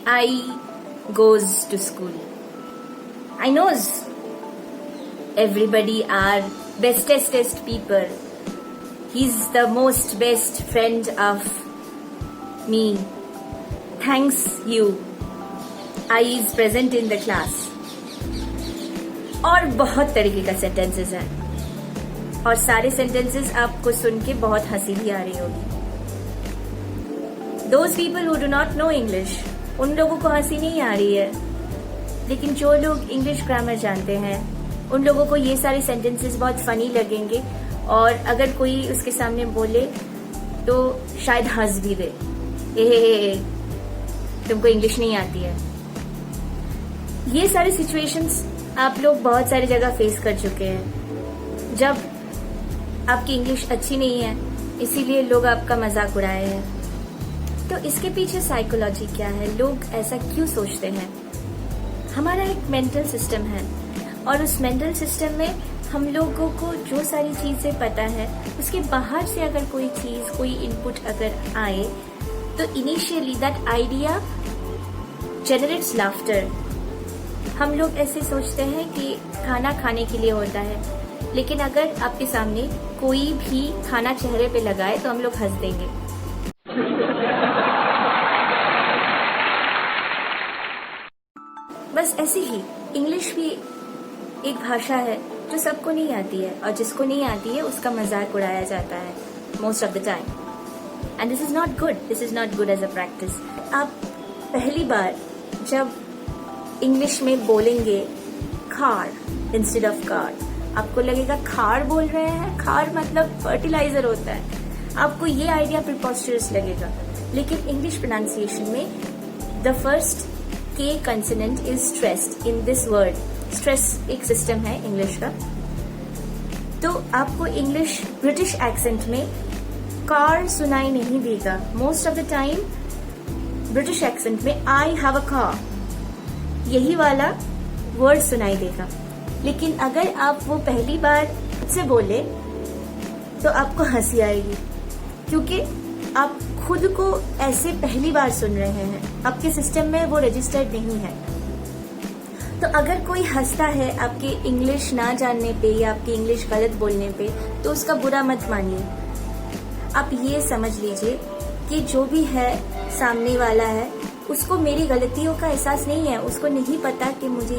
I goes to school. I knows everybody are bestest people. He's the most best friend of me. Thanks you. I is present in the class. और बहुत तरीके का sentences हैं और सारे sentences आपको सुन के बहुत हंसी भी आ रही होगी. Those people who do not know English, उन लोगों को हंसी नहीं आ रही है, लेकिन जो लोग इंग्लिश ग्रामर जानते हैं उन लोगों को ये सारे सेंटेंसेस बहुत फनी लगेंगे और अगर कोई उसके सामने बोले तो शायद हंस भी दे. ए तुमको इंग्लिश नहीं आती है. ये सारे सिचुएशंस आप लोग बहुत सारी जगह फेस कर चुके हैं जब आपकी इंग्लिश अच्छी नहीं है इसीलिए लोग आपका मजाक उड़ाए हैं. तो इसके पीछे साइकोलॉजी क्या है, लोग ऐसा क्यों सोचते हैं? हमारा एक मेंटल सिस्टम है और उस मेंटल सिस्टम में हम लोगों को जो सारी चीजें पता है उसके बाहर से अगर कोई चीज कोई इनपुट अगर आए तो initially that idea generates laughter. हम लोग ऐसे सोचते हैं कि खाना खाने के लिए होता है, लेकिन अगर आपके सामने कोई भी खाना चेहरे पे लगाए तो हम लोग हंस देंगे. बस ऐसे ही इंग्लिश भी एक भाषा है जो सबको नहीं आती है और जिसको नहीं आती है उसका मजाक उड़ाया जाता है most of the time. And this is not good. This is not good as a practice. आप पहली बार जब इंग्लिश में बोलेंगे खार इंस्टेड ऑफ कार, आपको लगेगा खार बोल रहे हैं. खार मतलब फर्टिलाइजर होता है. आपको ये आइडिया प्रिपोस्टरस लगेगा, लेकिन इंग्लिश प्रोनाउंसिएशन में द फर्स्ट के consonant is stressed in this word. Stress एक सिस्टम है इंग्लिश का. तो आपको इंग्लिश ब्रिटिश एक्सेंट में कार सुनाई नहीं देगा. Most of the time British accent में आई हैव अ कार यही वाला वर्ड सुनाई देगा. लेकिन अगर आप वो पहली बार से बोले तो आपको हंसी आएगी क्योंकि आप खुद को ऐसे पहली बार सुन रहे हैं. आपके सिस्टम में वो रजिस्टर्ड नहीं है. तो अगर कोई हंसता है आपके इंग्लिश ना जानने पे या आपकी इंग्लिश गलत बोलने पे तो उसका बुरा मत मानिए. आप ये समझ लीजिए कि जो भी है सामने वाला है उसको मेरी गलतियों का एहसास नहीं है. उसको नहीं पता कि मुझे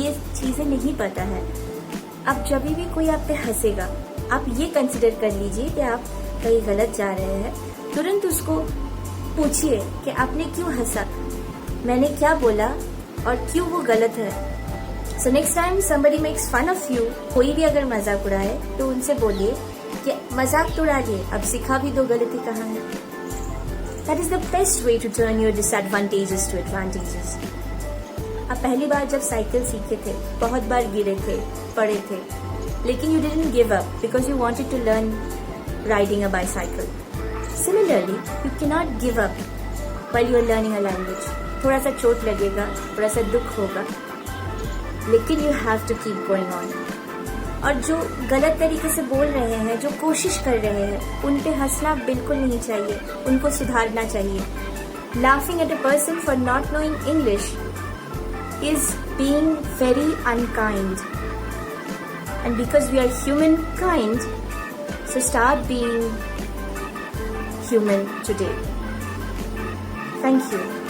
ये चीजें नहीं पता है. अब जब भी कोई आप पे हंसेगा आप ये कंसिडर कर लीजिए कि आप कहीं गलत जा रहे हैं. तुरंत उसको पूछिए कि आपने क्यों हंसा, मैंने क्या बोला और क्यों वो गलत है. So next time somebody makes fun of you, कोई भी अगर मजाक उड़ाए तो उनसे बोलिए कि मजाक तो उड़ा लिए, अब सिखा भी दो गलती कहाँ है. That is the best way to turn your disadvantages to advantages. आप पहली बार जब साइकिल सीखे थे बहुत बार गिरे थे, पड़े थे, लेकिन you didn't give up because you wanted to learn riding a bicycle. Similarly, you cannot give up while you are learning a language. थोड़ा सा चोट लगेगा, थोड़ा सा दुख होगा, लेकिन you have to keep going on. और जो गलत तरीके से बोल रहे हैं, जो कोशिश कर रहे हैं, उन पे हंसना बिल्कुल नहीं चाहिए, उनको सुधारना चाहिए. Laughing at a person for not knowing English is being very unkind. And because we are humankind, so start being human today. Thank you.